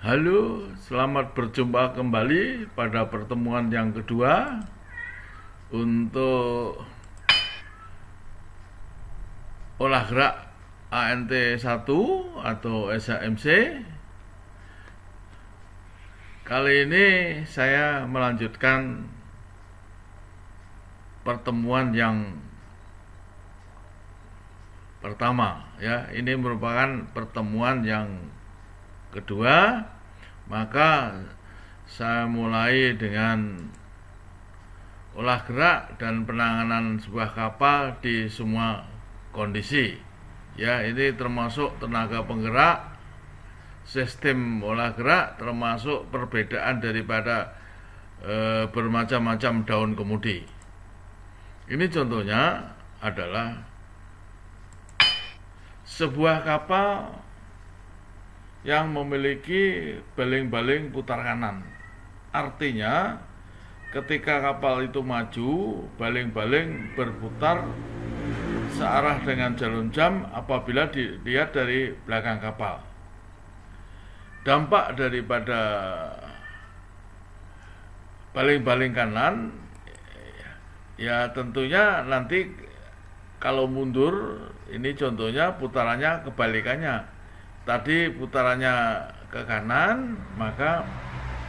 Halo, selamat berjumpa kembali pada pertemuan yang kedua untuk olah gerak ANT 1 atau SHMC. Kali ini saya melanjutkan pertemuan yang pertama ya. Ini merupakan pertemuan yang kedua, maka saya mulai dengan olah gerak dan penanganan sebuah kapal di semua kondisi. Ya, ini termasuk tenaga penggerak, sistem olah gerak, termasuk perbedaan daripada bermacam-macam daun kemudi. Ini contohnya adalah sebuah kapal yang memiliki baling-baling putar kanan. Artinya ketika kapal itu maju, baling-baling berputar searah dengan jarum jam apabila dilihat dari belakang kapal. Dampak daripada baling-baling kanan ya tentunya nanti kalau mundur, ini contohnya putarannya kebalikannya. Tadi putarannya ke kanan, maka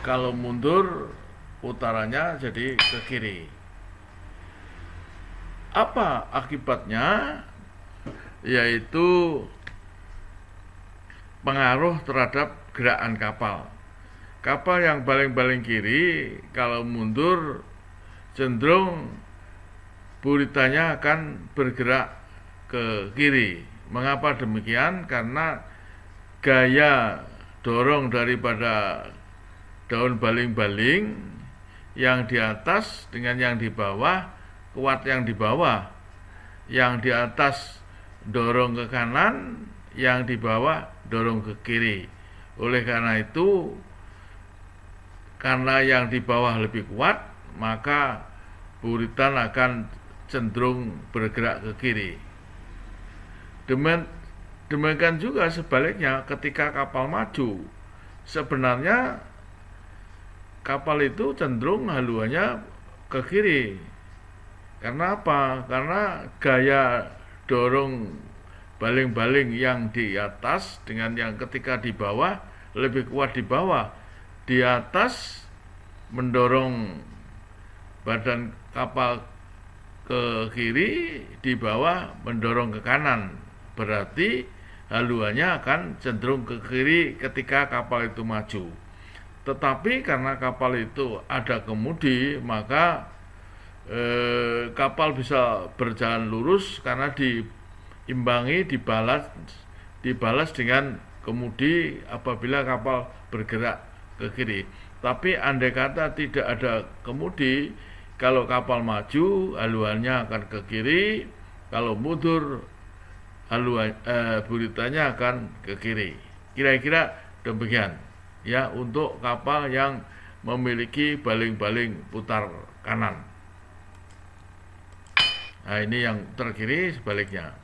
kalau mundur putarannya jadi ke kiri. Apa akibatnya? Yaitu pengaruh terhadap gerakan kapal. Kapal yang baling-baling kiri, kalau mundur cenderung buritanya akan bergerak ke kiri. Mengapa demikian? Karena gaya dorong daripada daun baling-baling yang di atas dengan yang di bawah kuat, yang di bawah, yang di atas dorong ke kanan, yang di bawah dorong ke kiri. Oleh karena itu, karena yang di bawah lebih kuat, maka buritan akan cenderung bergerak ke kiri. Demikian juga sebaliknya, ketika kapal maju, sebenarnya kapal itu cenderung haluannya ke kiri. Karena apa? Karena gaya dorong baling-baling yang di atas dengan yang ketika di bawah lebih kuat di bawah. Di atas mendorong badan kapal ke kiri, di bawah mendorong ke kanan. Berarti haluannya akan cenderung ke kiri ketika kapal itu maju. Tetapi karena kapal itu ada kemudi, maka kapal bisa berjalan lurus karena diimbangi, dibalas dengan kemudi apabila kapal bergerak ke kiri. Tapi andai kata tidak ada kemudi, kalau kapal maju haluannya akan ke kiri, kalau mundur buritanya akan ke kiri. Kira-kira demikian ya untuk kapal yang memiliki baling-baling putar kanan. Nah, ini yang terkiri sebaliknya.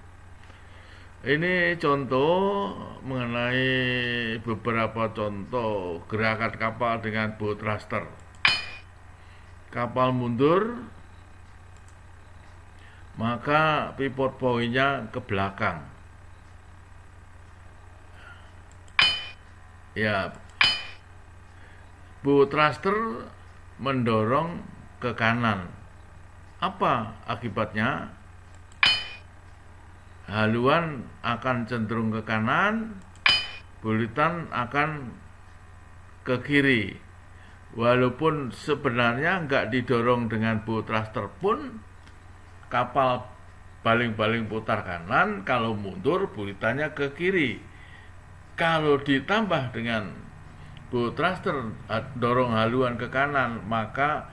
Ini contoh mengenai beberapa contoh gerakan kapal dengan bow thruster. Kapal mundur, maka pivot point-nya ke belakang. Ya, bow thruster mendorong ke kanan. Apa akibatnya? Haluan akan cenderung ke kanan, buritan akan ke kiri. Walaupun sebenarnya nggak didorong dengan bow thruster pun, kapal baling-baling putar kanan, kalau mundur buritannya ke kiri. Kalau ditambah dengan bow thruster dorong haluan ke kanan, maka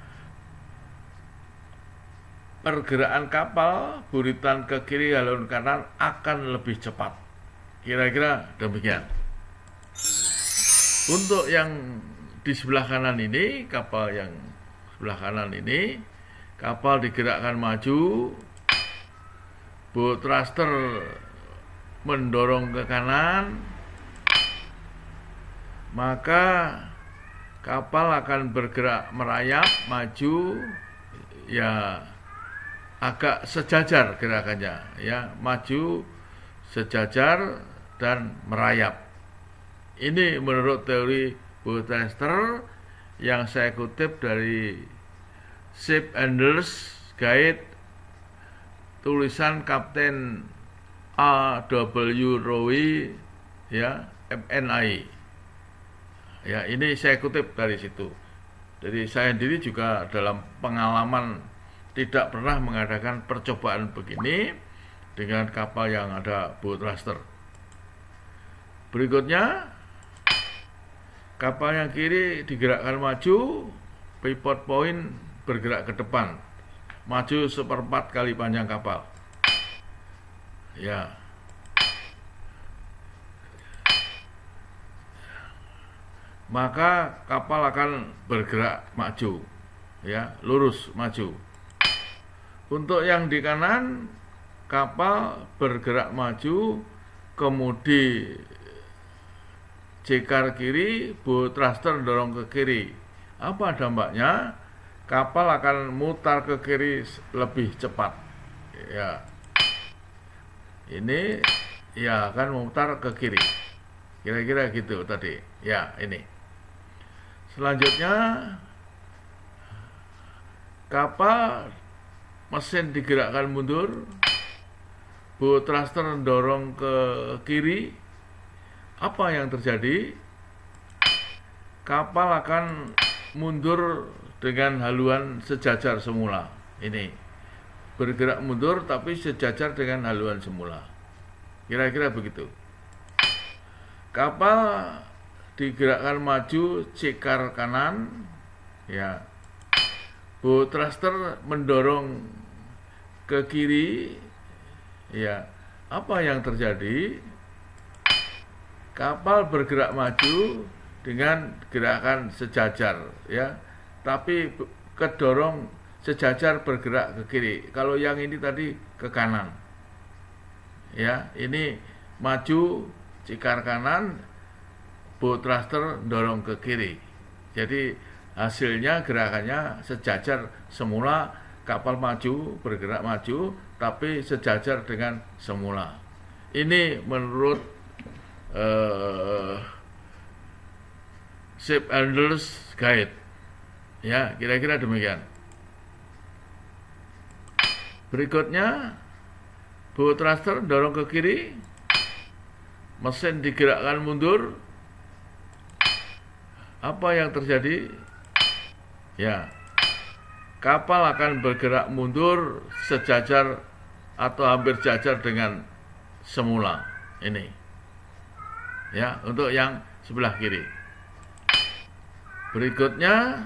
pergerakan kapal buritan ke kiri haluan kanan akan lebih cepat. Kira-kira demikian. Untuk yang di sebelah kanan ini, kapal yang sebelah kanan ini, kapal digerakkan maju, bow thruster mendorong ke kanan, maka kapal akan bergerak merayap maju, ya agak sejajar gerakannya, ya maju sejajar dan merayap. Ini menurut teori Bootthruster yang saya kutip dari Ship Handlers Guide, tulisan Kapten A.W. Rowe, ya MNI. Ya, ini saya kutip dari situ. Jadi saya sendiri juga dalam pengalaman tidak pernah mengadakan percobaan begini dengan kapal yang ada Bootthruster. Berikutnya, kapal yang kiri digerakkan maju, pivot point bergerak ke depan, maju 1/4 kali panjang kapal. Ya. Maka kapal akan bergerak maju, ya, lurus maju. Untuk yang di kanan, kapal bergerak maju, kemudi jekar kiri, Bootthruster dorong ke kiri. Apa dampaknya? Kapal akan mutar ke kiri lebih cepat. Ya, ini ya akan memutar ke kiri. Kira-kira gitu tadi. Ya, ini. Selanjutnya, kapal mesin digerakkan mundur, Bootthruster dorong ke kiri. Apa yang terjadi? Kapal akan mundur dengan haluan sejajar semula. Ini bergerak mundur tapi sejajar dengan haluan semula. Kira-kira begitu. Kapal digerakkan maju cekar kanan, ya. Bootthruster mendorong ke kiri, ya. Apa yang terjadi? Kapal bergerak maju dengan gerakan sejajar, ya. Tapi kedorong sejajar bergerak ke kiri. Kalau yang ini tadi ke kanan, ya. Ini maju cikar kanan, Bootthruster dorong ke kiri. Jadi hasilnya gerakannya sejajar semula, kapal maju bergerak maju tapi sejajar dengan semula. Ini menurut Ship Handlers Guide. Ya, kira-kira demikian. Berikutnya, Bootthruster dorong ke kiri, mesin digerakkan mundur. Apa yang terjadi? Ya, kapal akan bergerak mundur sejajar atau hampir jajar dengan semula. Ini, ya, untuk yang sebelah kiri. Berikutnya,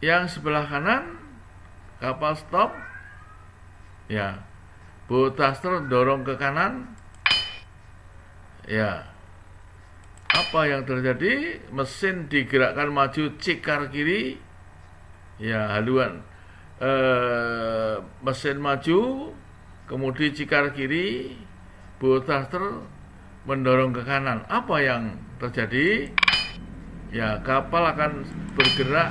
yang sebelah kanan, kapal stop, ya, Bootthruster dorong ke kanan, ya. Apa yang terjadi? Mesin digerakkan maju cikar kiri, ya, haluan mesin maju, kemudian cikar kiri, Bootthruster mendorong ke kanan. Apa yang terjadi? Ya, kapal akan bergerak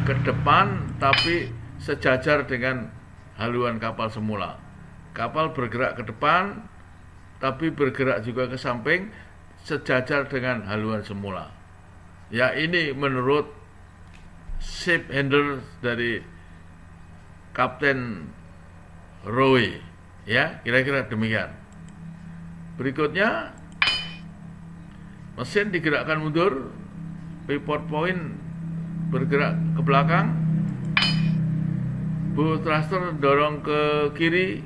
ke depan tapi sejajar dengan haluan kapal semula. Kapal bergerak ke depan tapi bergerak juga ke samping sejajar dengan haluan semula. Ya, ini menurut Ship Handler dari Kapten Rowe. Ya, kira-kira demikian. Berikutnya, mesin digerakkan mundur, pivot point bergerak ke belakang, Bootthruster dorong ke kiri.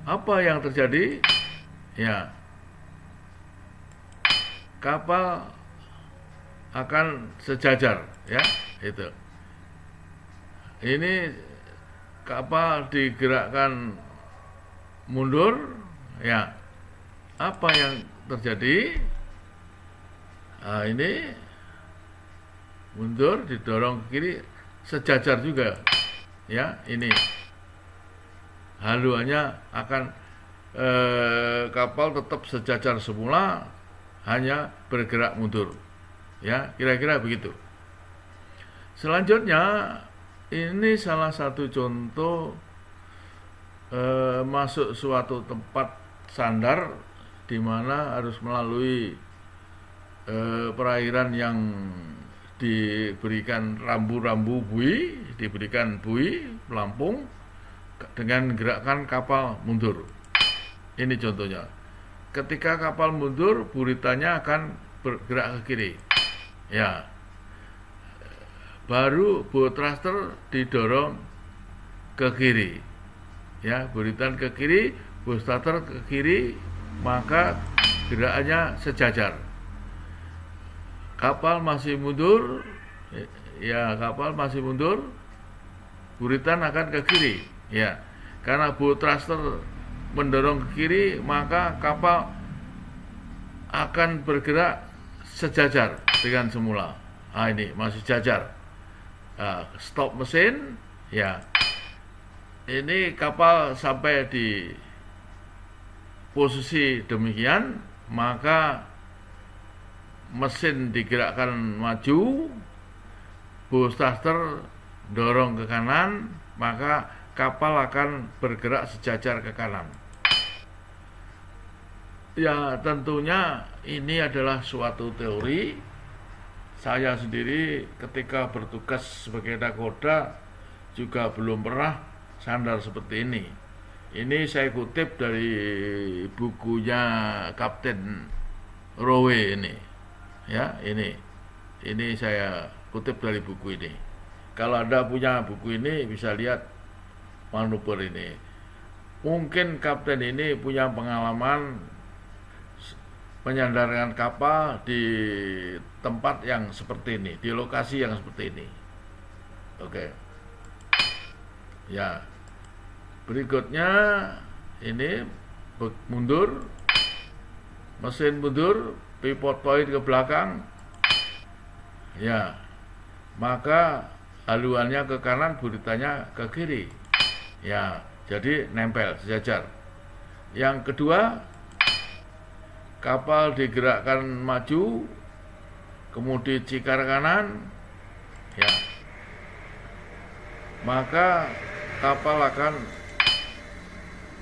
Apa yang terjadi? Ya, kapal akan sejajar, ya, itu. Ini kapal digerakkan mundur, ya. Apa yang terjadi? Nah, ini mundur didorong ke kiri sejajar juga, ya. Ini haluannya akan kapal tetap sejajar semula, hanya bergerak mundur. Ya, kira-kira begitu. Selanjutnya, ini salah satu contoh masuk suatu tempat sandar di mana harus melalui perairan yang diberikan rambu-rambu buoy, diberikan buoy pelampung dengan gerakan kapal mundur. Ini contohnya. Ketika kapal mundur, buritanya akan bergerak ke kiri. Ya. Baru bow thruster didorong ke kiri. Ya, buritan ke kiri, bow thruster ke kiri, maka gerakannya sejajar. Kapal masih mundur, ya kapal masih mundur, buritan akan ke kiri. Ya, karena bow thruster mendorong ke kiri, maka kapal akan bergerak sejajar dengan semula. Nah, ini masih jajar. Stop mesin, ya. Ini kapal sampai di posisi demikian, maka mesin digerakkan maju, bow thruster dorong ke kanan, maka kapal akan bergerak sejajar ke kanan. Ya, tentunya ini adalah suatu teori. Saya sendiri ketika bertugas sebagai nakoda juga belum pernah sandar seperti ini. Ini saya kutip dari bukunya Kapten Rowe ini. Ya, ini saya kutip dari buku ini. Kalau Anda punya buku ini, bisa lihat manuver ini. Mungkin kapten ini punya pengalaman menyandarkan kapal di tempat yang seperti ini, di lokasi yang seperti ini. Oke. Ya. Berikutnya ini mundur, mesin mundur, pivot point ke belakang. Ya. Maka haluannya ke kanan, buritanya ke kiri. Ya, jadi nempel sejajar. Yang kedua, kapal digerakkan maju, kemudian cikar kanan, ya, maka kapal akan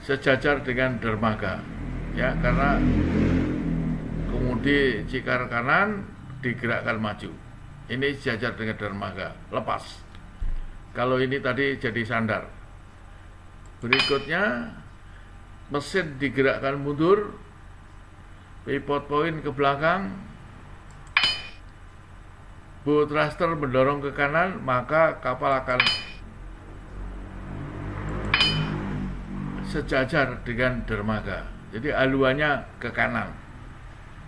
sejajar dengan dermaga, ya, karena kemudian cikar kanan digerakkan maju. Ini sejajar dengan dermaga, lepas. Kalau ini tadi jadi sandar. Berikutnya, mesin digerakkan mundur, pivot point ke belakang, bow thruster mendorong ke kanan, maka kapal akan sejajar dengan dermaga. Jadi haluannya ke kanan.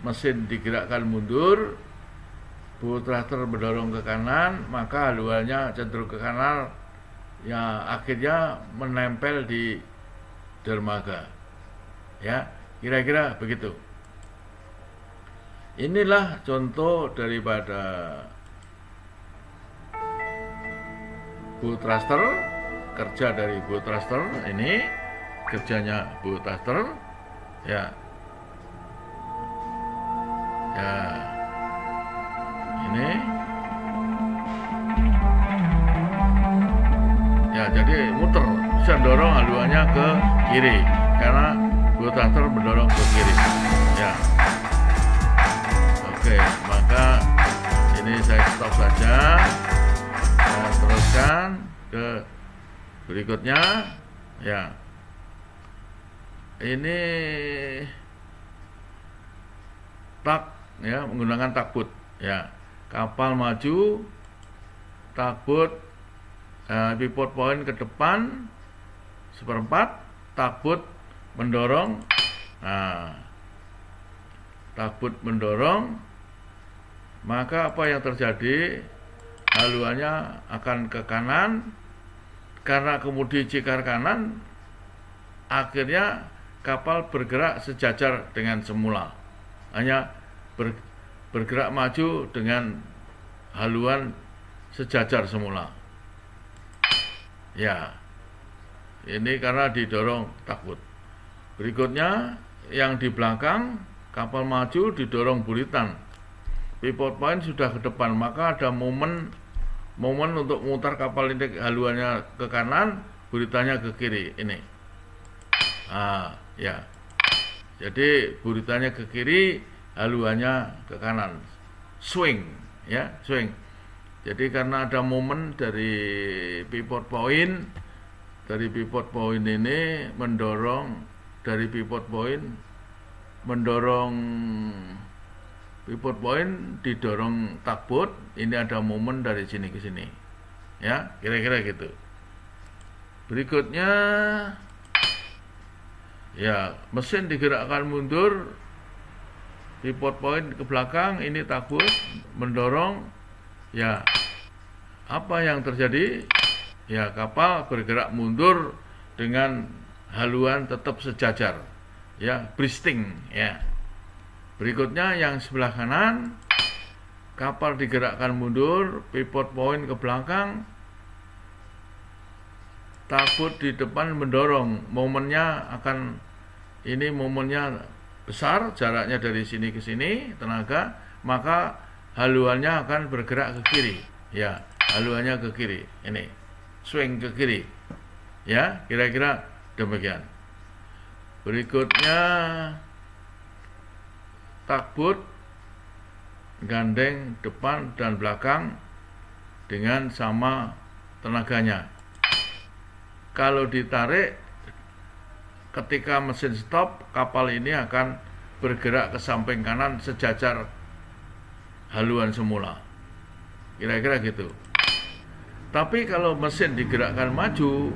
Mesin digerakkan mundur, bow thruster mendorong ke kanan, maka haluannya cenderung ke kanan. Ya, akhirnya menempel di dermaga. Ya, kira-kira begitu. Inilah contoh daripada bow thruster, kerja dari bow thruster. Ini kerjanya bow thruster, ya, ya, ini, ya, jadi muter, bisa dorong haluannya ke kiri karena bow thruster mendorong ke kiri, ya. Oke, maka ini saya stop saja. Saya teruskan ke berikutnya. Ya, ini tak, ya, menggunakan takbut. Ya, kapal maju, takbut, pivot point ke depan seperempat, takbut mendorong. Nah, takbut mendorong, maka apa yang terjadi? Haluannya akan ke kanan, karena kemudian cikar kanan, akhirnya kapal bergerak sejajar dengan semula, hanya bergerak maju dengan haluan sejajar semula. Ya, ini karena didorong takbut. Berikutnya yang di belakang kapal maju didorong buritan. Pivot point sudah ke depan, maka ada momen untuk memutar kapal ini haluannya ke kanan, buritannya ke kiri. Ini. Ya. Jadi buritannya ke kiri, haluannya ke kanan. Swing, ya, swing. Jadi karena ada momen dari pivot point ini mendorong pivot point didorong tugboat, ini ada momen dari sini ke sini. Ya, kira-kira gitu. Berikutnya ya, mesin digerakkan mundur, pivot point ke belakang, ini tugboat mendorong. Ya, apa yang terjadi? Ya, kapal bergerak mundur dengan haluan tetap sejajar. Ya, bristing, ya. Berikutnya yang sebelah kanan, kapal digerakkan mundur, pivot point ke belakang, tugboat di depan mendorong. Momennya besar, jaraknya dari sini ke sini, tenaga, maka haluannya akan bergerak ke kiri. Ya, haluannya ke kiri. Ini, swing ke kiri. Ya, kira-kira demikian. Berikutnya tugboat gandeng depan dan belakang dengan sama tenaganya. Kalau ditarik, ketika mesin stop, kapal ini akan bergerak ke samping kanan sejajar haluan semula. Kira-kira gitu. Tapi kalau mesin digerakkan maju,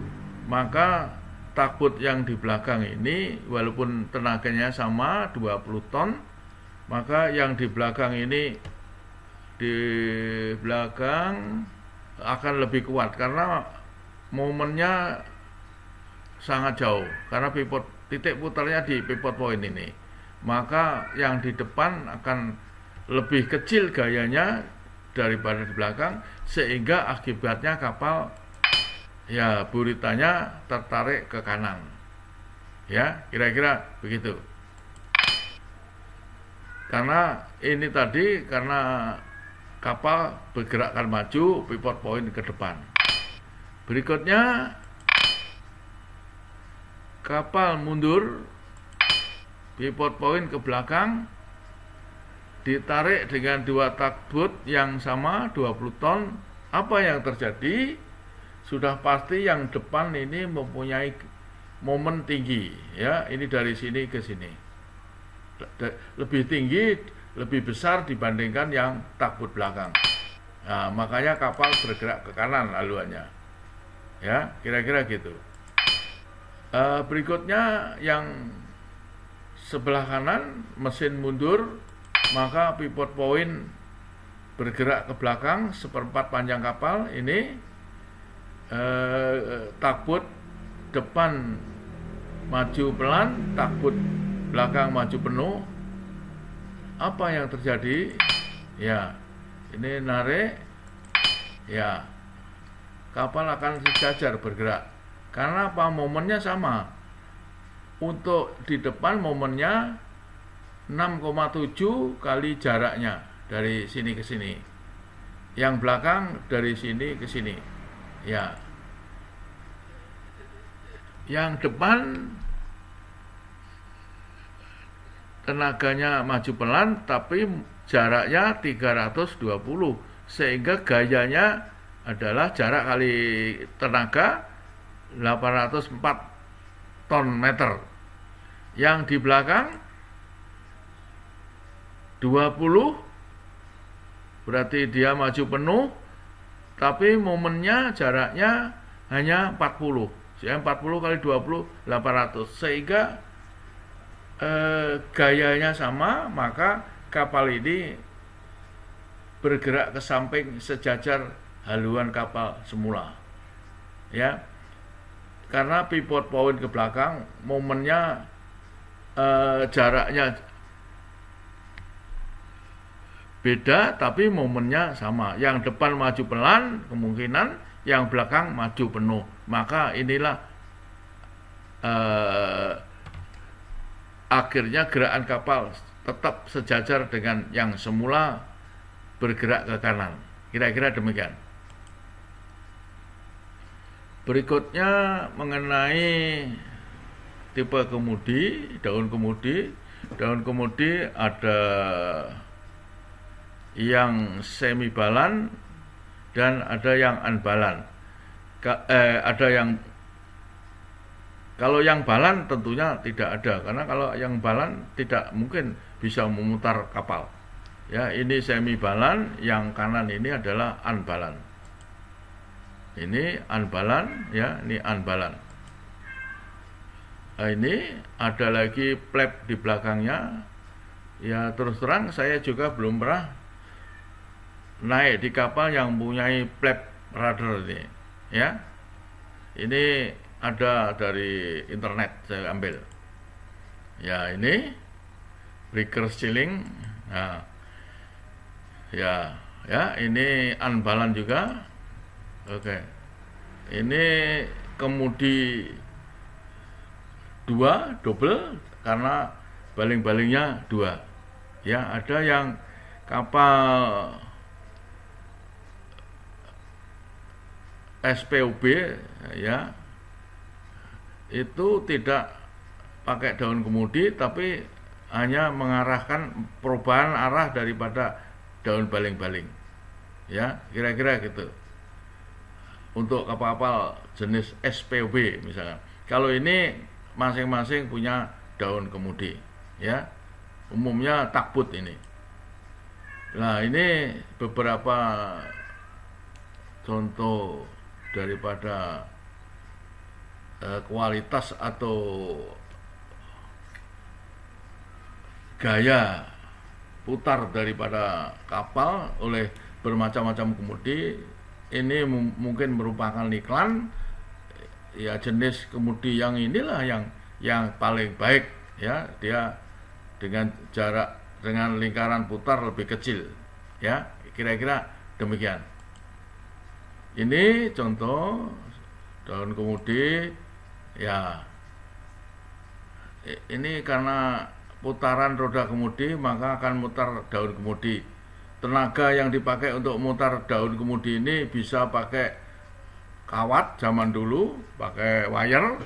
maka tugboat yang di belakang ini walaupun tenaganya sama 20 ton, maka yang di belakang ini akan lebih kuat karena momennya sangat jauh, karena titik putarnya di pivot point ini. Maka yang di depan akan lebih kecil gayanya daripada di belakang, sehingga akibatnya kapal, ya, buritannya tertarik ke kanan. Ya, kira-kira begitu. Karena ini tadi, karena kapal bergerakkan maju, pivot point ke depan. Berikutnya kapal mundur, pivot point ke belakang, ditarik dengan dua tugboat yang sama 20 ton. Apa yang terjadi? Sudah pasti yang depan ini mempunyai momen tinggi, ya, ini dari sini ke sini lebih tinggi, lebih besar dibandingkan yang tugboat belakang. Nah, makanya kapal bergerak ke kanan haluannya. Ya, kira-kira gitu. Berikutnya yang sebelah kanan, mesin mundur, maka pivot point bergerak ke belakang seperempat panjang kapal. Ini tugboat depan maju pelan, tugboat belakang maju penuh. Apa yang terjadi? Ya, ini narik, ya, kapal akan sejajar bergerak. Karena apa? Momennya sama. Untuk di depan momennya 6,7 kali jaraknya dari sini ke sini. Yang belakang dari sini ke sini. Ya. Yang depan tenaganya maju pelan, tapi jaraknya 320, sehingga gayanya adalah jarak kali tenaga 804 ton meter. Yang di belakang 20, berarti dia maju penuh, tapi momennya jaraknya hanya 40. 40 kali 20, 800. Sehingga gayanya sama, maka kapal ini bergerak ke samping sejajar haluan kapal semula. Ya. Karena pivot point ke belakang, momennya jaraknya beda, tapi momennya sama. Yang depan maju pelan, kemungkinan yang belakang maju penuh. Maka inilah akhirnya gerakan kapal tetap sejajar dengan yang semula bergerak ke kanan. Kira-kira demikian. Berikutnya mengenai tipe kemudi, daun kemudi. Daun kemudi ada yang semi balan dan ada yang unbalan. Ada yang, kalau yang balan tentunya tidak ada, karena kalau yang balan tidak mungkin bisa memutar kapal. Ya, ini semi balan, yang kanan ini adalah unbalan. Ini unbalan, ya, ini unbalan. Nah, ini ada lagi flap di belakangnya. Ya, terus terang saya juga belum pernah naik di kapal yang mempunyai flap rudder ini. Ya, ini ada dari internet saya ambil. Ya, ini breaker ceiling. Nah, ya, ini unbalan juga. Oke, ini kemudi 2 double karena baling-balingnya 2. Ya, ada yang kapal SPUB, ya, itu tidak pakai daun kemudi, tapi hanya mengarahkan perubahan arah daripada daun baling-baling. Ya, kira-kira gitu. Untuk kapal-kapal jenis SPUB misalkan. Kalau ini masing-masing punya daun kemudi, ya. Umumnya takbut ini. Nah, ini beberapa contoh daripada kualitas atau gaya putar daripada kapal oleh bermacam-macam kemudi. Ini mungkin merupakan iklan, ya, jenis kemudi yang inilah yang paling baik, ya, dia dengan jarak, dengan lingkaran putar lebih kecil, ya, kira-kira demikian. Ini contoh daun kemudi, ya. Ini karena putaran roda kemudi maka akan mutar daun kemudi. Tenaga yang dipakai untuk mutar daun kemudi ini bisa pakai kawat zaman dulu, pakai wire,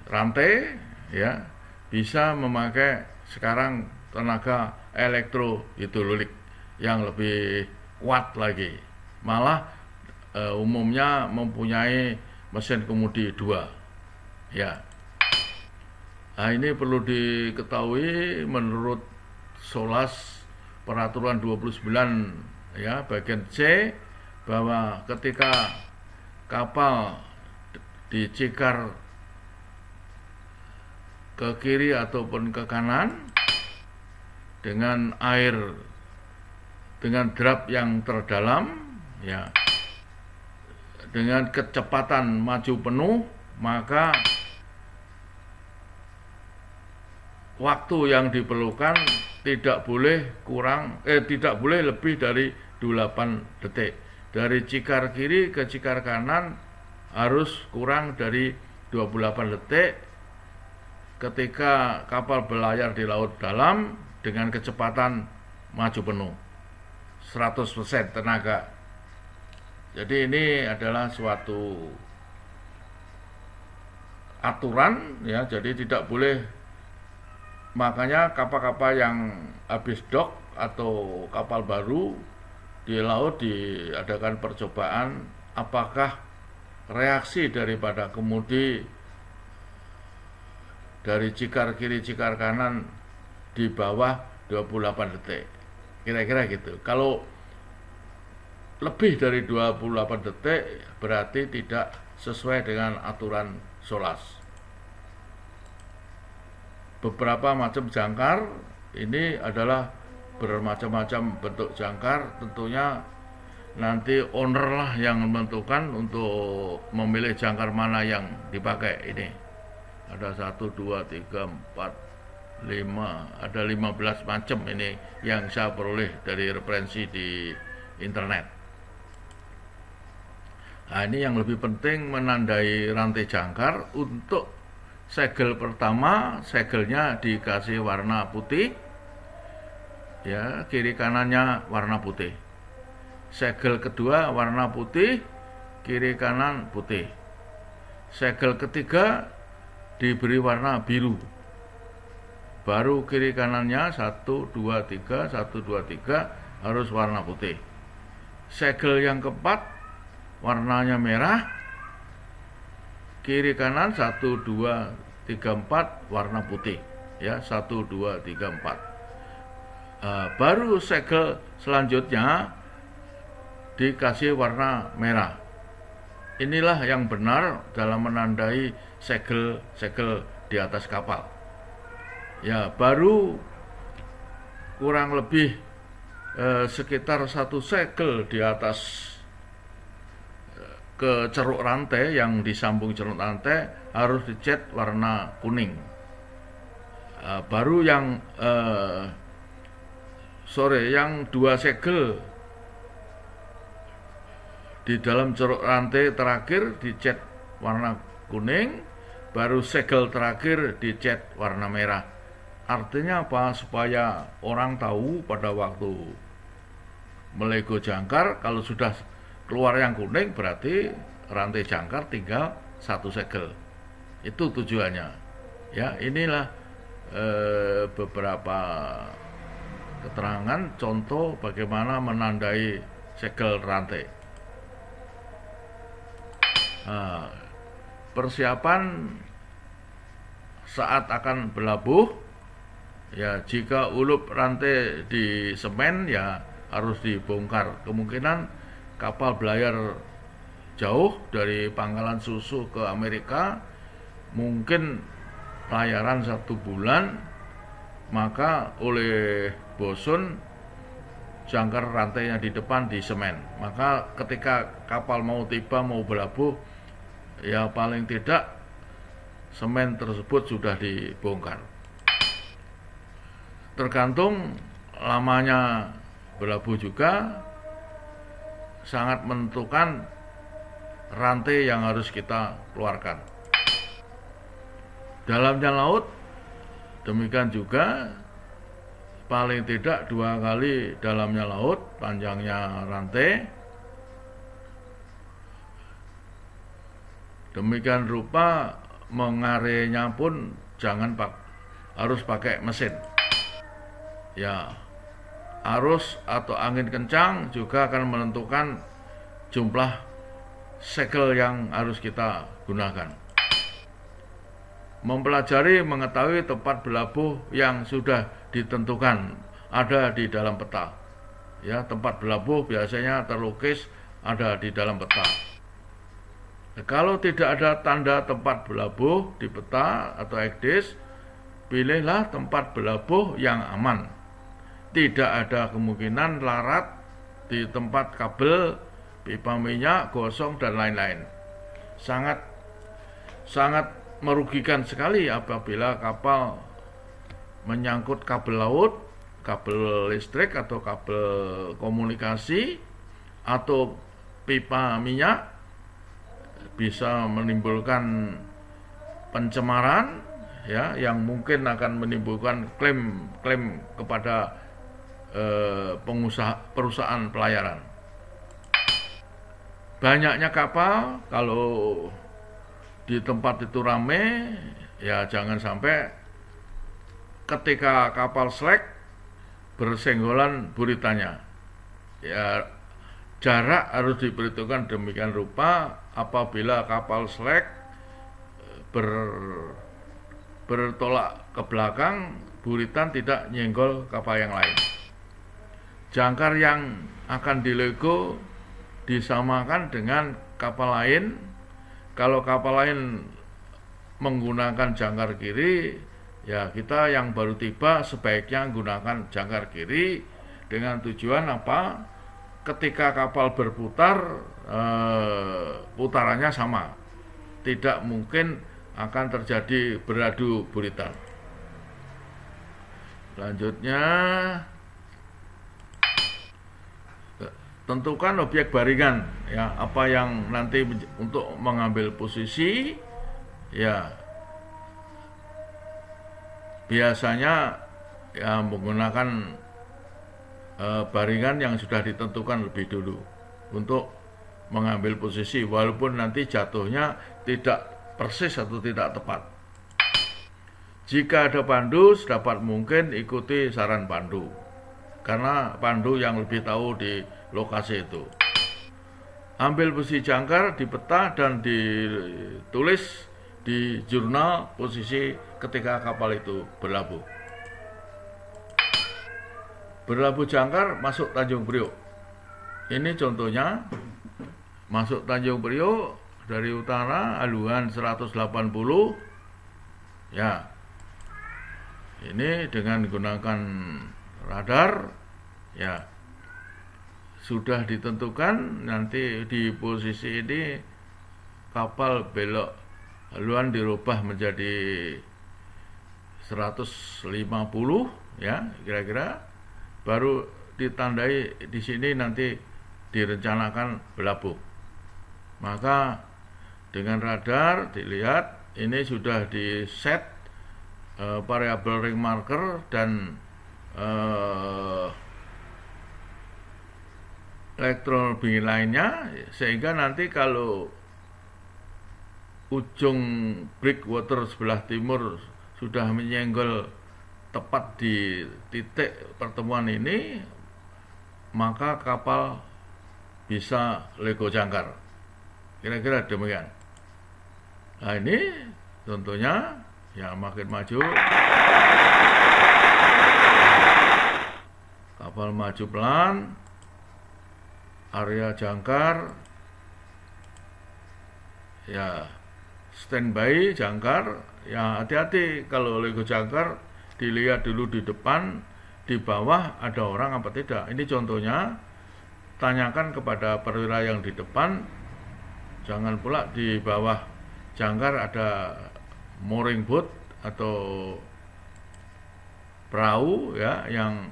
rantai, ya. Bisa memakai sekarang tenaga elektrohidrolik yang lebih kuat lagi. Malah umumnya mempunyai mesin kemudi 2. Ya. Nah, ini perlu diketahui menurut SOLAS peraturan 29, ya, bagian C, bahwa ketika kapal dicikar ke kiri ataupun ke kanan dengan air, dengan drap yang terdalam, ya, dengan kecepatan maju penuh, maka waktu yang diperlukan tidak boleh lebih dari 28 detik. Dari cikar kiri ke cikar kanan harus kurang dari 28 detik ketika kapal berlayar di laut dalam dengan kecepatan maju penuh 100% tenaga. Jadi ini adalah suatu aturan, ya, jadi tidak boleh. Makanya kapal-kapal yang habis dok atau kapal baru di laut diadakan percobaan apakah reaksi daripada kemudi dari cikar kiri cikar kanan di bawah 28 detik. Kira-kira gitu. Kalau lebih dari 28 detik berarti tidak sesuai dengan aturan SOLAS. Beberapa macam jangkar ini adalah bermacam-macam bentuk jangkar, tentunya nanti owner lah yang menentukan untuk memilih jangkar mana yang dipakai. Ini ada 1, 2, 3, 4, 5, ada 15 macam ini yang saya peroleh dari referensi di internet. Nah, ini yang lebih penting menandai rantai jangkar untuk segel pertama segelnya dikasih warna putih, ya, kiri kanannya warna putih. Segel kedua warna putih, kiri kanan putih. Segel ketiga diberi warna biru, baru kiri kanannya 1, 2, 3, 1, 2, 3 harus warna putih. Segel yang keempat warnanya merah, kiri kanan 1, 2, 3, 4 warna putih, ya, 1, 2, 3, 4. Baru segel selanjutnya dikasih warna merah. Inilah yang benar dalam menandai segel-segel di atas kapal. Ya, baru kurang lebih sekitar 1 segel di atas ke ceruk rantai, yang disambung ceruk rantai harus dicat warna kuning. Baru yang yang 2 segel di dalam ceruk rantai terakhir dicat warna kuning, baru segel terakhir dicat warna merah. Artinya apa? Supaya orang tahu pada waktu melego jangkar, kalau sudah keluar yang kuning berarti rantai jangkar tinggal 1 segel. Itu tujuannya. Ya, inilah beberapa keterangan contoh bagaimana menandai segel rantai. Persiapan saat akan berlabuh, ya, jika ulup rantai di semen ya harus dibongkar. Kemungkinan kapal belayar jauh dari Pangkalan Susu ke Amerika, mungkin pelayaran 1 bulan, maka oleh bosun jangkar rantainya di depan di semen. Maka ketika kapal mau tiba, mau berlabuh, ya paling tidak semen tersebut sudah dibongkar. Tergantung lamanya berlabuh juga sangat menentukan rantai yang harus kita keluarkan. Dalamnya laut demikian juga, paling tidak 2 kali dalamnya laut panjangnya rantai. Demikian rupa mengarenya pun harus pakai mesin. Ya, arus atau angin kencang juga akan menentukan jumlah segel yang harus kita gunakan. Mempelajari, mengetahui tempat berlabuh yang sudah ditentukan ada di dalam peta. Ya, tempat berlabuh biasanya terlukis ada di dalam peta. Kalau tidak ada tanda tempat berlabuh di peta atau EKDIS, pilihlah tempat berlabuh yang aman. Tidak ada kemungkinan larat di tempat kabel, pipa minyak, gosong, dan lain-lain. Sangat merugikan sekali apabila kapal menyangkut kabel laut, kabel listrik atau kabel komunikasi atau pipa minyak, bisa menimbulkan pencemaran, ya, yang mungkin akan menimbulkan klaim kepada perusahaan pelayaran. Banyaknya kapal, kalau di tempat itu rame, ya jangan sampai ketika kapal slack bersenggolan buritannya. Ya, jarak harus diperhitungkan demikian rupa. Apabila kapal slack bertolak ke belakang, buritan tidak nyenggol kapal yang lain. Jangkar yang akan dilego disamakan dengan kapal lain. Kalau kapal lain menggunakan jangkar kiri, ya kita yang baru tiba sebaiknya menggunakan jangkar kiri. Dengan tujuan apa? Ketika kapal berputar, putarannya sama. Tidak mungkin akan terjadi beradu buritan. Selanjutnya, tentukan objek baringan, ya, apa yang nanti untuk mengambil posisi, ya, biasanya ya menggunakan baringan yang sudah ditentukan lebih dulu untuk mengambil posisi, walaupun nanti jatuhnya tidak persis atau tidak tepat. Jika ada pandu, sedapat mungkin ikuti saran pandu, karena pandu yang lebih tahu di lokasi itu. Ambil posisi jangkar di peta dan ditulis di jurnal posisi ketika kapal itu berlabuh. Berlabuh jangkar masuk Tanjung Priok. Ini contohnya, masuk Tanjung Priok dari utara haluan 180 ya. Ini dengan menggunakan radar ya. Sudah ditentukan nanti di posisi ini kapal belok haluan dirubah menjadi 150 ya kira-kira, baru ditandai di sini nanti direncanakan berlabuh. Maka dengan radar dilihat ini sudah di set variable ring marker dan elektron beam lainnya, sehingga nanti kalau ujung breakwater sebelah timur sudah menyenggol tepat di titik pertemuan ini, maka kapal bisa lego jangkar. Kira-kira demikian. Nah ini contohnya ya, makin maju kapal maju pelan, area jangkar ya, standby jangkar ya, hati-hati kalau lego jangkar, dilihat dulu di depan, di bawah ada orang apa tidak. Ini contohnya, tanyakan kepada perwira yang di depan, jangan pula di bawah jangkar ada mooring boat atau perahu ya yang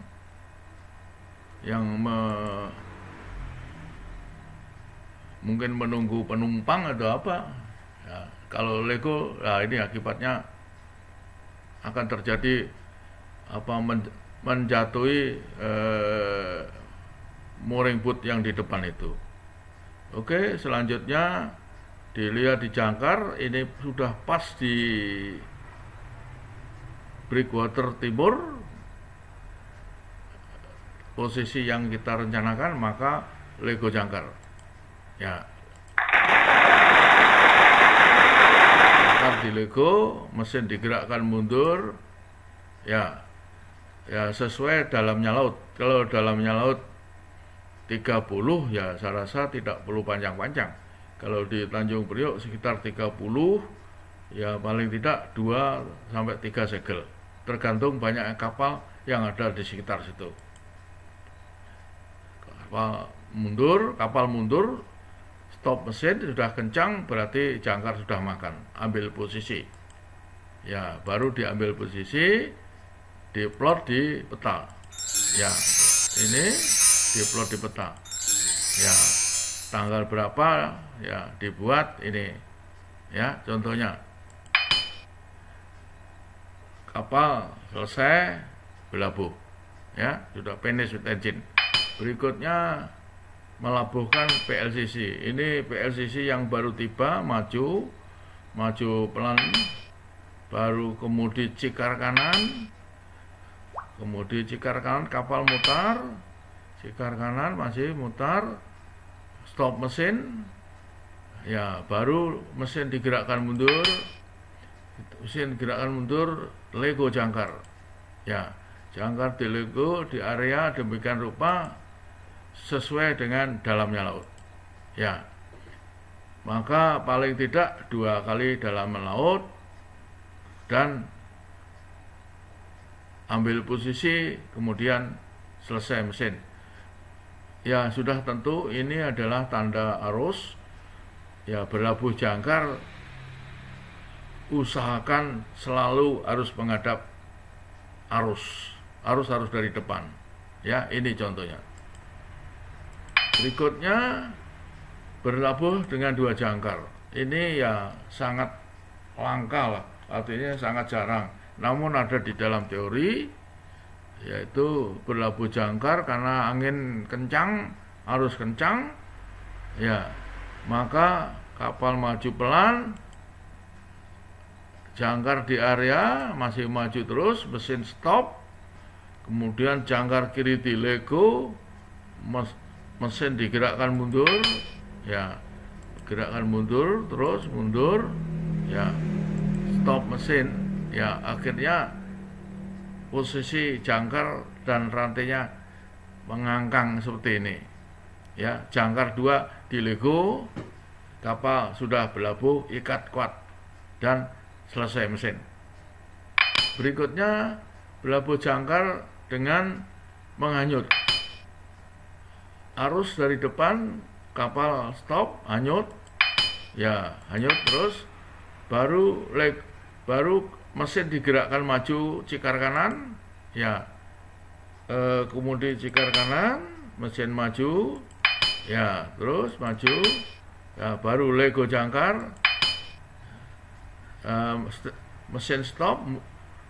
mungkin menunggu penumpang atau apa ya. Kalau lego, nah ini akibatnya akan terjadi apa, menjatuhi mooring boat yang di depan itu. Oke, selanjutnya dilihat di jangkar, ini sudah pas di breakwater timur posisi yang kita rencanakan, maka lego jangkar ya. Jangkar di lego, mesin digerakkan mundur ya, ya sesuai dalamnya laut. Kalau dalamnya laut 30 ya saya rasa tidak perlu panjang-panjang. Kalau di Tanjung Priok sekitar 30 ya, paling tidak 2 sampai 3 segel, tergantung banyaknya kapal yang ada di sekitar situ. Kapal mundur, stop mesin, sudah kencang berarti jangkar sudah makan, ambil posisi ya, baru diambil posisi, diplot di peta ya. Ini diplot di peta ya, tanggal berapa ya dibuat ini ya. Contohnya kapal selesai berlabuh ya, sudah finish with engine. Berikutnya melabuhkan PLCC. Ini PLCC yang baru tiba, maju pelan, baru kemudi cikar kanan, kapal mutar, cikar kanan masih mutar, stop mesin ya, baru mesin digerakkan mundur, lego jangkar ya. Jangkar di lego di area demikian rupa sesuai dengan dalamnya laut ya. Maka paling tidak 2 kali dalam laut dan ambil posisi, kemudian selesai mesin ya. Sudah tentu ini adalah tanda arus ya. Berlabuh jangkar usahakan selalu harus menghadap arus harus dari depan ya. Ini contohnya. Berikutnya berlabuh dengan 2 jangkar. Ini ya sangat langka lah, artinya sangat jarang. namun ada di dalam teori, yaitu berlabuh jangkar karena angin kencang, arus kencang, ya, maka kapal maju pelan, jangkar di area masih maju terus, mesin stop, kemudian jangkar kiri dilego, mesin digerakkan mundur, ya, gerakkan mundur, terus mundur, ya, stop mesin, ya, akhirnya posisi jangkar dan rantainya mengangkang seperti ini, ya, jangkar 2 dilego, kapal sudah berlabuh, ikat kuat dan selesai mesin. Berikutnya berlabuh jangkar dengan menghanyut. Arus dari depan, kapal stop, hanyut, ya, hanyut terus, baru mesin digerakkan maju cikar kanan, ya, kemudian cikar kanan, mesin maju, ya, terus maju, ya, baru lego jangkar, mesin stop,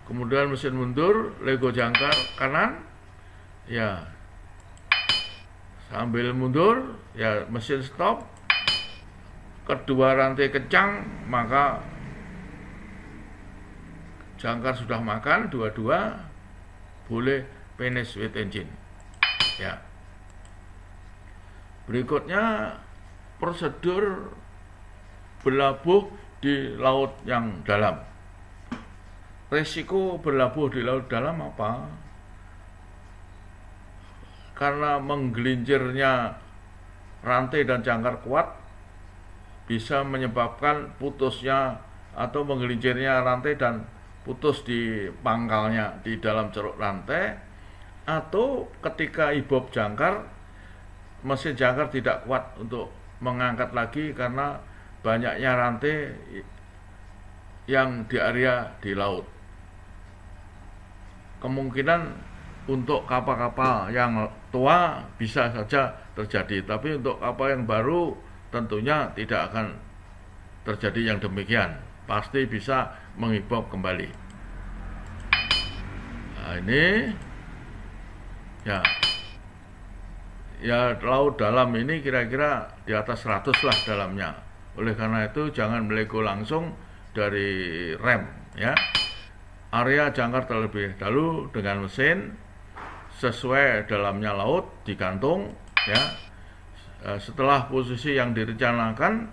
kemudian mesin mundur, lego jangkar kanan, ya, sambil mundur, ya, mesin stop, kedua rantai kencang, maka jangkar sudah makan, dua-dua boleh finish with engine, ya. Berikutnya prosedur berlabuh di laut yang dalam. Risiko berlabuh di laut dalam apa? Karena menggelincirnya rantai dan jangkar kuat bisa menyebabkan putusnya atau menggelincirnya rantai dan putus di pangkalnya di dalam ceruk rantai, atau ketika ibob jangkar, mesin jangkar tidak kuat untuk mengangkat lagi karena banyaknya rantai yang di area di laut. Kemungkinan untuk kapal-kapal yang tua bisa saja terjadi, tapi untuk kapal yang baru tentunya tidak akan terjadi yang demikian, pasti bisa mengibob kembali. Nah, ini ya laut dalam ini kira-kira di atas 100 lah dalamnya. Oleh karena itu jangan melego langsung dari rem, ya. Area jangkar terlebih dahulu dengan mesin sesuai dalamnya laut digantung, ya. Setelah posisi yang direncanakan,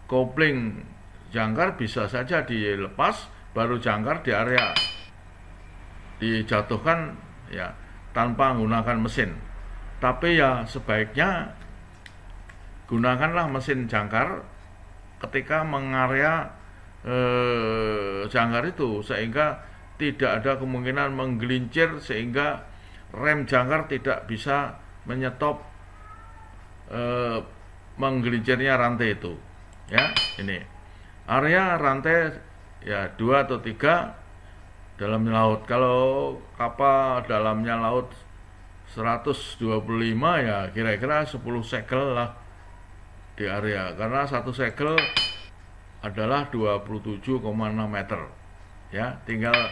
kopling jangkar bisa saja dilepas, baru jangkar di area dijatuhkan, ya, tanpa menggunakan mesin. Tapi ya sebaiknya gunakanlah mesin jangkar ketika mengarea jangkar itu, sehingga tidak ada kemungkinan menggelincir sehingga rem jangkar tidak bisa menyetop menggelincirnya rantai itu, ya. Ini area rantai, ya, 2 atau 3 dalam laut. Kalau kapal dalamnya laut 125, ya kira-kira 10 segel lah di area, karena 1 segel adalah 27,6 meter, ya. Tinggal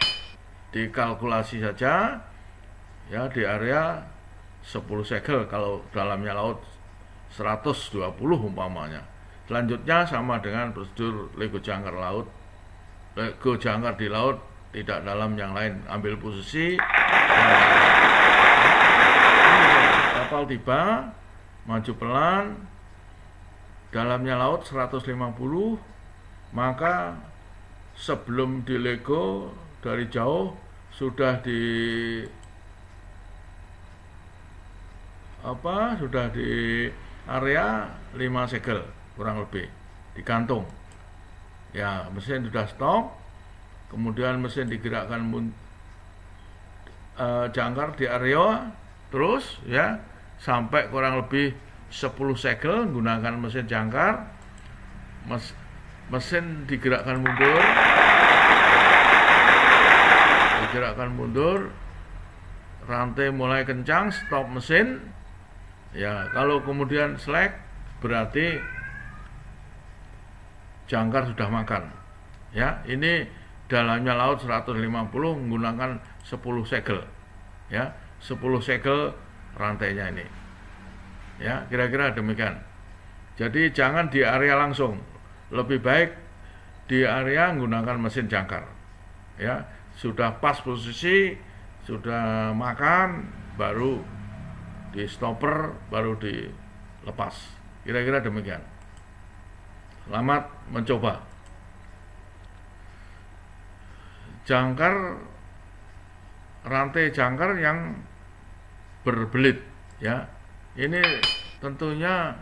dikalkulasi saja, ya, di area 10 segel kalau dalamnya laut 120 umpamanya. Selanjutnya sama dengan prosedur lego jangkar laut. Lego jangkar di laut tidak dalam yang lain, ambil posisi, kapal tiba, maju pelan, dalamnya laut 150, maka sebelum dilego dari jauh sudah di area 5 segel kurang lebih digantung, ya. Mesin sudah stop, kemudian mesin digerakkan jangkar di area terus, ya, sampai kurang lebih 10 segel menggunakan mesin jangkar. Mesin digerakkan mundur, rantai mulai kencang, stop mesin, ya. Kalau kemudian slack berarti jangkar sudah makan, ya. Ini dalamnya laut 150 menggunakan 10 segel, ya, 10 segel rantainya ini, ya, kira-kira demikian. Jadi jangan di area langsung, lebih baik di area menggunakan mesin jangkar, ya, sudah pas posisi, sudah makan, baru di stopper, baru dilepas, kira-kira demikian. Selamat mencoba. Jangkar, rantai jangkar yang berbelit, ya, ini tentunya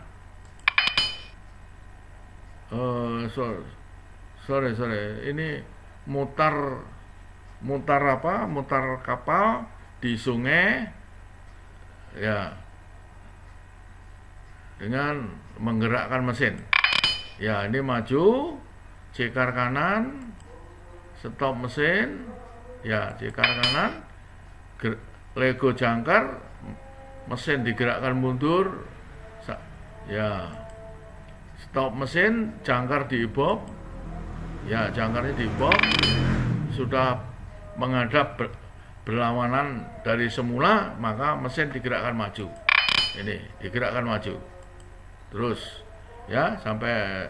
sorry, ini mutar kapal di sungai, ya, dengan menggerakkan mesin. Ya, ini maju, cekar kanan, stop mesin, ya, cekar kanan, lego jangkar, mesin digerakkan mundur, ya, stop mesin, jangkar diibop, ya, jangkarnya diibop, sudah menghadap berlawanan dari semula, maka mesin digerakkan maju. Ini digerakkan maju terus, ya, sampai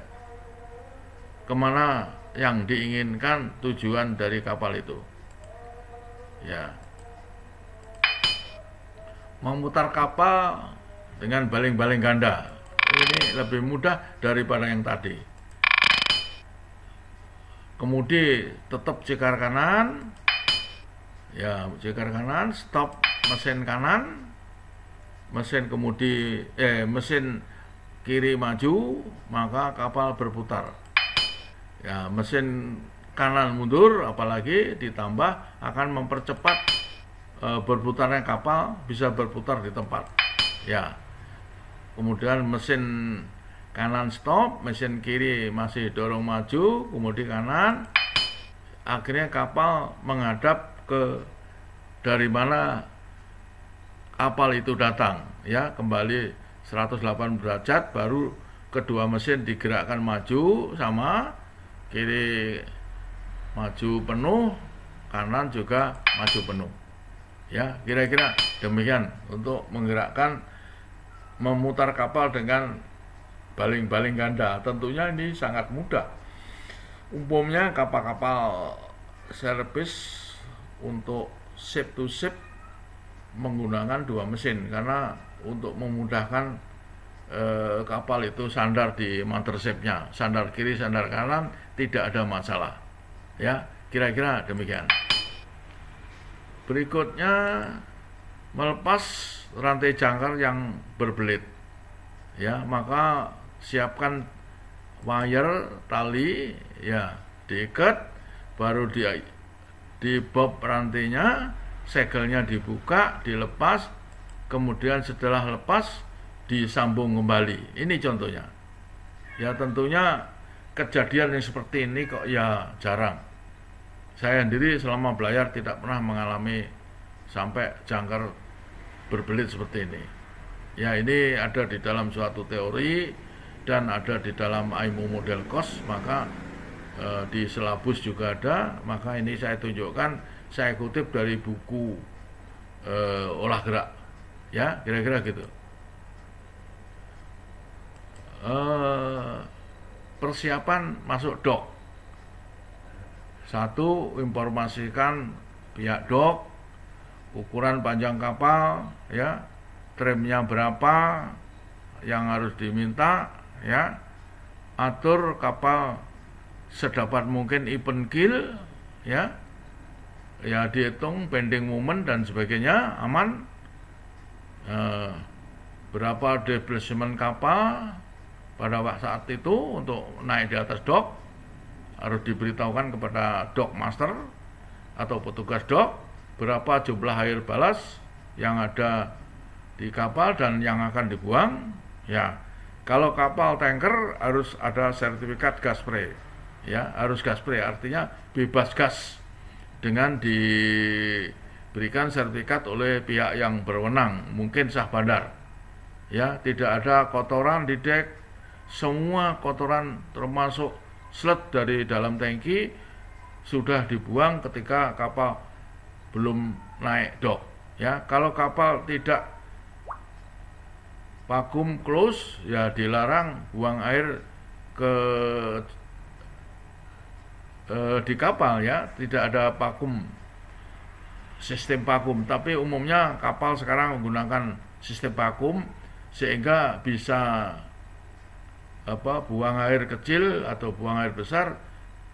kemana yang diinginkan tujuan dari kapal itu, ya. Memutar kapal dengan baling-baling ganda ini lebih mudah daripada yang tadi. Kemudi tetap cekar kanan, ya, cekar kanan, stop mesin kanan, mesin kiri maju, maka kapal berputar. Ya, mesin kanan mundur, apalagi ditambah akan mempercepat berputarnya kapal, bisa berputar di tempat. Ya. Kemudian mesin kanan stop, mesin kiri masih dorong maju, kemudian kanan, akhirnya kapal menghadap ke dari mana kapal itu datang, ya, kembali 108 derajat, baru kedua mesin digerakkan maju sama, kiri maju penuh, kanan juga maju penuh, ya, kira-kira demikian untuk menggerakkan, memutar kapal dengan baling-baling ganda. Tentunya ini sangat mudah. Umumnya kapal-kapal servis untuk ship to ship menggunakan dua mesin, karena untuk memudahkan kapal itu sandar di mothership-nya, sandar kiri, sandar kanan, tidak ada masalah, ya, kira-kira demikian. Berikutnya, melepas rantai jangkar yang berbelit, ya, maka siapkan wire, tali, ya, diikat, baru di bob rantainya, segelnya dibuka, dilepas, kemudian setelah lepas disambung kembali. Ini contohnya. Ya, tentunya kejadian yang seperti ini kok ya jarang. Saya sendiri selama belayar tidak pernah mengalami sampai jangkar berbelit seperti ini. Ya, ini ada di dalam suatu teori dan ada di dalam IMO model COS, maka di silabus juga ada. Maka ini saya tunjukkan, saya kutip dari buku olah gerak, ya, kira-kira gitu. Persiapan masuk dok. Satu, informasikan pihak dok ukuran panjang kapal, ya, trimnya berapa yang harus diminta, ya, atur kapal sedapat mungkin even keel, ya, ya, dihitung bending moment dan sebagainya aman. Berapa displacement kapal pada saat itu untuk naik di atas dok, harus diberitahukan kepada dock master atau petugas dok berapa jumlah air balas yang ada di kapal dan yang akan dibuang, ya. Kalau kapal tanker harus ada sertifikat gas spray, ya, harus gas spray, artinya bebas gas dengan diberikan sertifikat oleh pihak yang berwenang, mungkin sah bandar, ya, tidak ada kotoran di dek, semua kotoran termasuk sludge dari dalam tangki sudah dibuang ketika kapal belum naik dok. Ya, kalau kapal tidak vakum close, ya dilarang buang air ke di kapal, ya, tidak ada vakum, sistem vakum. Tapi umumnya kapal sekarang menggunakan sistem vakum sehingga bisa buang air kecil atau buang air besar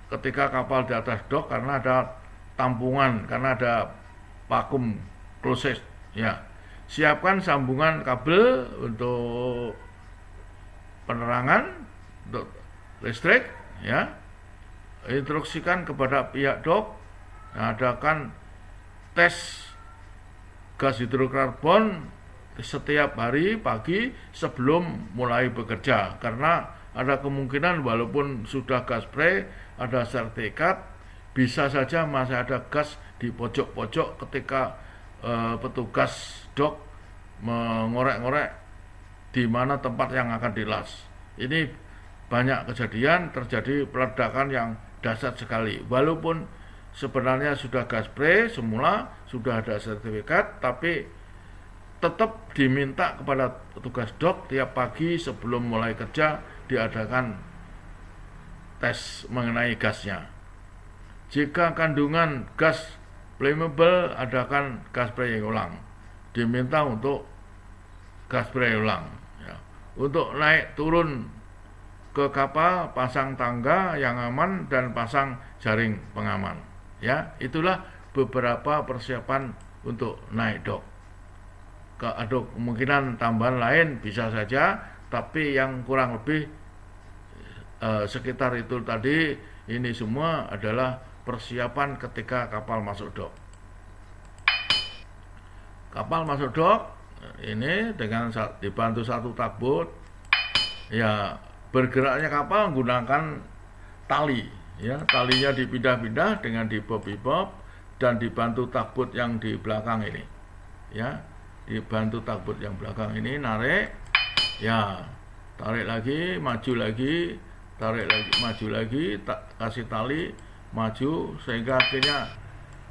ketika kapal di atas dok, karena ada tampungan, karena ada vakum closes. Ya, siapkan sambungan kabel untuk penerangan, untuk listrik, ya. Instruksikan kepada pihak dok, adakan tes gas hidrokarbon setiap hari pagi sebelum mulai bekerja, karena ada kemungkinan walaupun sudah gas spray, ada sertifikat, bisa saja masih ada gas di pojok-pojok ketika petugas dok mengorek-ngorek di mana tempat yang akan dilas. Ini banyak kejadian terjadi peledakan yang dahsyat sekali, walaupun sebenarnya sudah gas spray semula, sudah ada sertifikat, tapi tetap diminta kepada petugas dok tiap pagi sebelum mulai kerja diadakan tes mengenai gasnya. Jika kandungan gas flammable, adakan gas spray ulang, diminta untuk gas spray ulang, ya. Untuk naik turun ke kapal, pasang tangga yang aman dan pasang jaring pengaman. Ya, itulah beberapa persiapan untuk naik dok. Ada kemungkinan tambahan lain bisa saja, tapi yang kurang lebih sekitar itu tadi. Ini semua adalah persiapan ketika kapal masuk dok. Kapal masuk dok ini dengan dibantu satu tugboat, ya. Bergeraknya kapal menggunakan tali, ya, talinya dipindah-pindah dengan dibob-bob dan dibantu tugboat yang di belakang ini, ya, dibantu tugboat yang belakang ini narik, ya, tarik lagi, maju lagi, tarik lagi, maju lagi, kasih tali, maju, sehingga akhirnya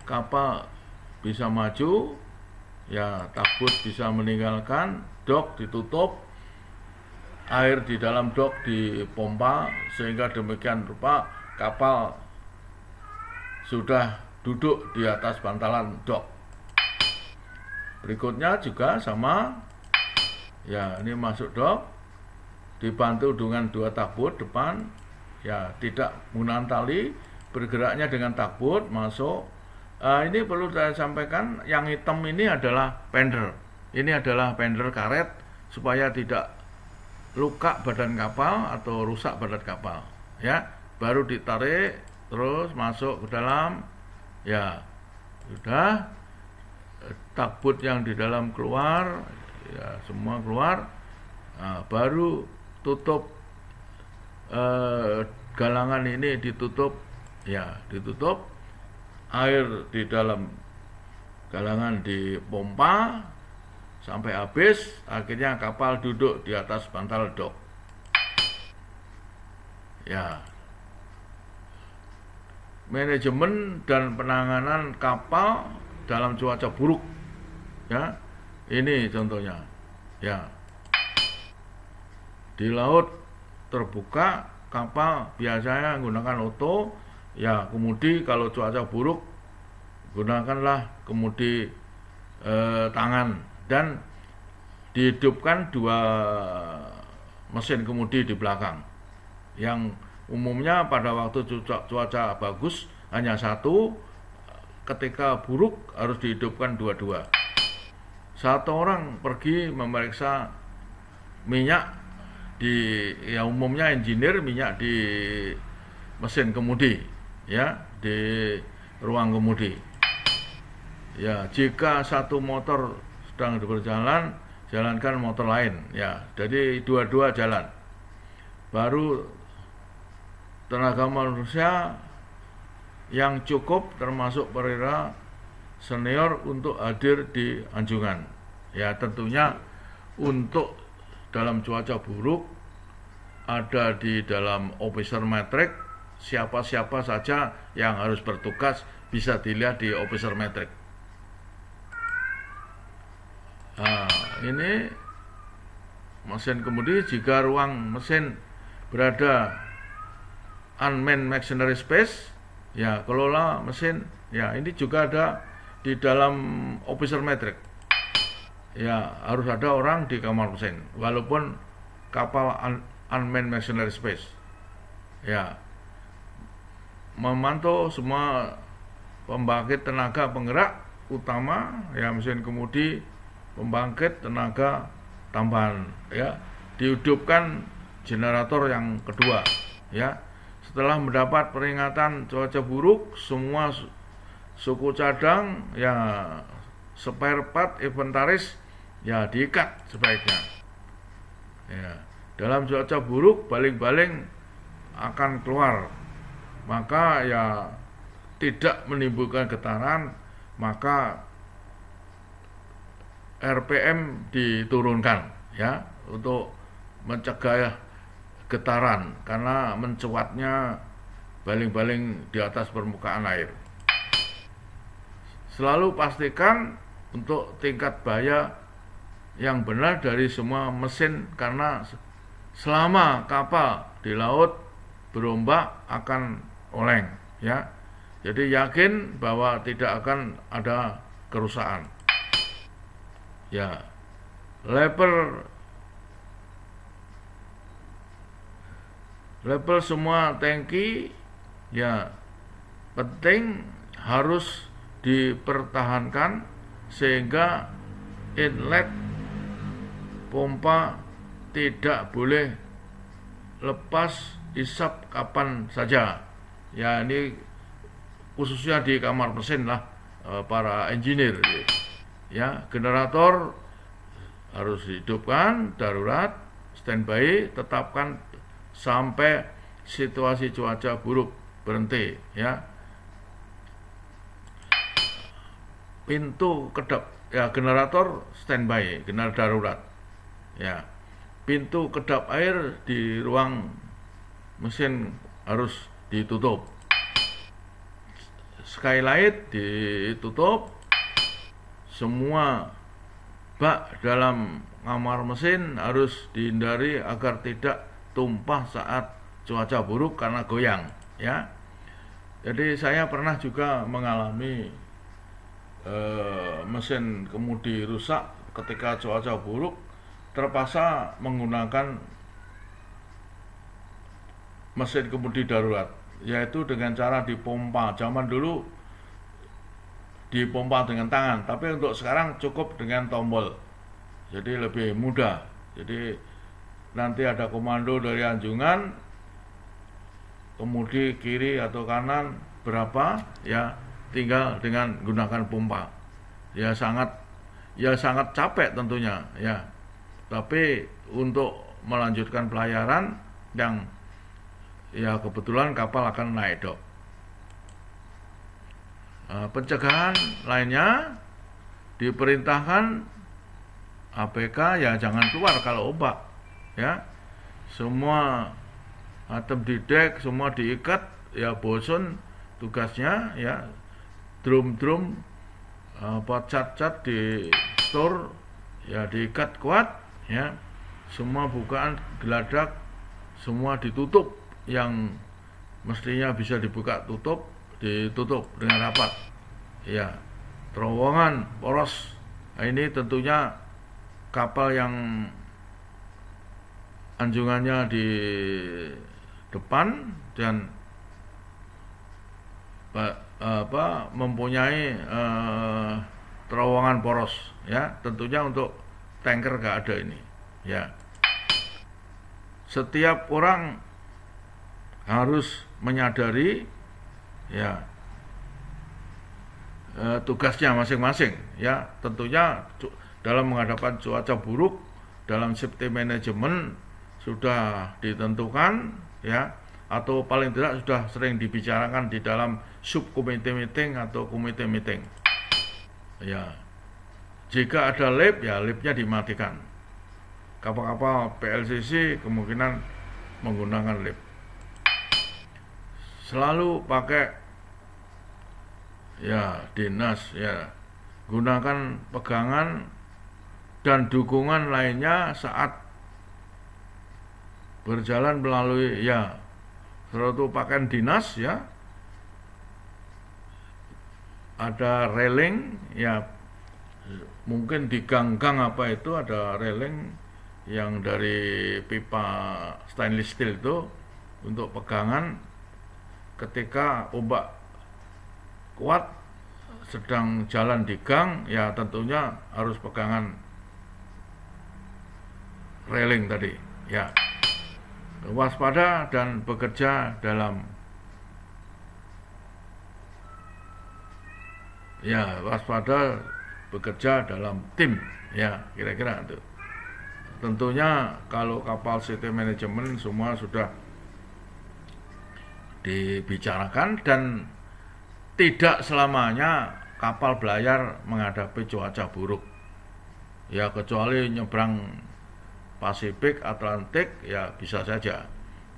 kapal bisa maju, ya, tugboat bisa meninggalkan, dok ditutup, air di dalam dok dipompa, sehingga demikian rupa kapal sudah duduk di atas bantalan dok. Berikutnya juga sama, ya, ini masuk dok, dibantu dengan dua tugboat depan, ya, tidak menggunakan tali, bergeraknya dengan tugboat masuk. Ini perlu saya sampaikan, yang hitam ini adalah fender, ini adalah fender karet supaya tidak luka badan kapal atau rusak badan kapal, ya. Baru ditarik terus masuk ke dalam, ya, sudah, tugboat yang di dalam keluar, ya, semua keluar. Nah, baru tutup, galangan ini ditutup, ya, ditutup, air di dalam galangan dipompa sampai habis, akhirnya kapal duduk di atas bantal dok. Ya, manajemen dan penanganan kapal dalam cuaca buruk, ya, ini contohnya, ya. Di laut terbuka, kapal biasanya menggunakan oto, ya, kemudi. Kalau cuaca buruk, gunakanlah kemudi tangan, dan dihidupkan dua mesin kemudi di belakang. Yang umumnya pada waktu cuaca bagus hanya satu, ketika buruk harus dihidupkan dua-dua. Satu orang pergi memeriksa minyak ya, umumnya engineer minyak di mesin kemudi, ya, di ruang kemudi. Ya, jika satu motor sedang berjalan, jalankan motor lain, ya, jadi dua-dua jalan. Baru tenaga manusia yang cukup termasuk perwira senior untuk hadir di anjungan, ya. Tentunya untuk dalam cuaca buruk ada di dalam officer matrix siapa-siapa saja yang harus bertugas bisa dilihat di officer metric. Nah, ini mesin kemudi. Jika ruang mesin berada unmanned machinery space, ya kelola mesin. Ya, ini juga ada di dalam officer metric. Ya, harus ada orang di kamar mesin walaupun kapal unmanned machinery space. Ya, memantau semua pembangkit tenaga penggerak utama, ya mesin kemudi, pembangkit tenaga tambahan, ya dihidupkan generator yang kedua. Ya, setelah mendapat peringatan cuaca buruk, semua suku cadang, ya spare part inventaris, ya diikat sebaiknya. Ya, dalam cuaca buruk baling-baling akan keluar, maka ya tidak menimbulkan getaran, maka RPM diturunkan, ya, untuk mencegah getaran karena mencuatnya baling-baling di atas permukaan air. Selalu pastikan untuk tingkat bahaya yang benar dari semua mesin, karena selama kapal di laut berombak akan oleng, ya. Jadi yakin bahwa tidak akan ada kerusakan. Ya, level semua tangki, ya penting harus dipertahankan sehingga inlet pompa tidak boleh lepas isap kapan saja. Ya, ini khususnya di kamar mesin lah, para engineer. Ya, generator harus dihidupkan darurat, standby, tetapkan sampai situasi cuaca buruk berhenti, ya. Pintu kedap, ya generator standby, generator darurat. Ya, pintu kedap air di ruang mesin harus ditutup. Skylight ditutup. Semua bak dalam kamar mesin harus dihindari agar tidak tumpah saat cuaca buruk karena goyang, ya. Jadi saya pernah juga mengalami mesin kemudi rusak ketika cuaca buruk, terpaksa menggunakan mesin kemudi darurat, yaitu dengan cara dipompa. Zaman dulu dipompa dengan tangan, tapi untuk sekarang cukup dengan tombol, jadi lebih mudah. Jadi nanti ada komando dari anjungan, kemudi kiri atau kanan berapa, ya tinggal dengan gunakan pompa. Ya sangat capek tentunya, ya. Tapi untuk melanjutkan pelayaran yang, ya kebetulan kapal akan naik dok. Pencegahan lainnya diperintahkan APK, ya jangan keluar kalau ombak, ya. Semua atem di dek, semua diikat, ya bosun tugasnya, ya drum cat di store, ya diikat kuat, ya. Semua bukaan geladak semua ditutup, yang mestinya bisa dibuka tutup ditutup dengan rapat, ya. Terowongan poros, nah, ini tentunya kapal yang anjungannya di depan dan mempunyai terowongan poros, ya. Tentunya untuk tanker gak ada ini, ya. Setiap orang harus menyadari, ya, tugasnya masing-masing, ya. Tentunya dalam menghadapi cuaca buruk, dalam safety management sudah ditentukan, ya, atau paling tidak sudah sering dibicarakan di dalam subkomite meeting atau komite meeting, ya. Jika ada lip, ya lipnya dimatikan. Kapal-kapal PLCC kemungkinan menggunakan lip. selalu pakai ya dinas ya, gunakan pegangan dan dukungan lainnya saat berjalan melalui ya suatu pakaian dinas ya, ada railing ya, mungkin di gang-gang apa itu ada railing yang dari pipa stainless steel itu untuk pegangan ketika ombak kuat sedang jalan di gang ya, tentunya harus pegangan railing tadi ya. Waspada dan bekerja dalam ya, waspada bekerja dalam tim ya, kira-kira itu. Tentunya kalau kapal city management semua sudah dibicarakan, dan tidak selamanya kapal belayar menghadapi cuaca buruk ya, kecuali nyebrang Pasifik, Atlantik ya bisa saja.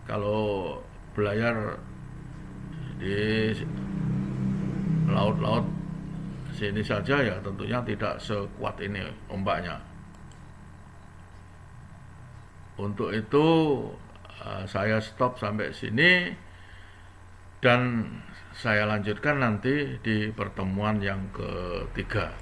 Kalau belayar di laut-laut sini saja ya tentunya tidak sekuat ini ombaknya. Untuk itu saya stop sampai sini, dan saya lanjutkan nanti di pertemuan yang ketiga.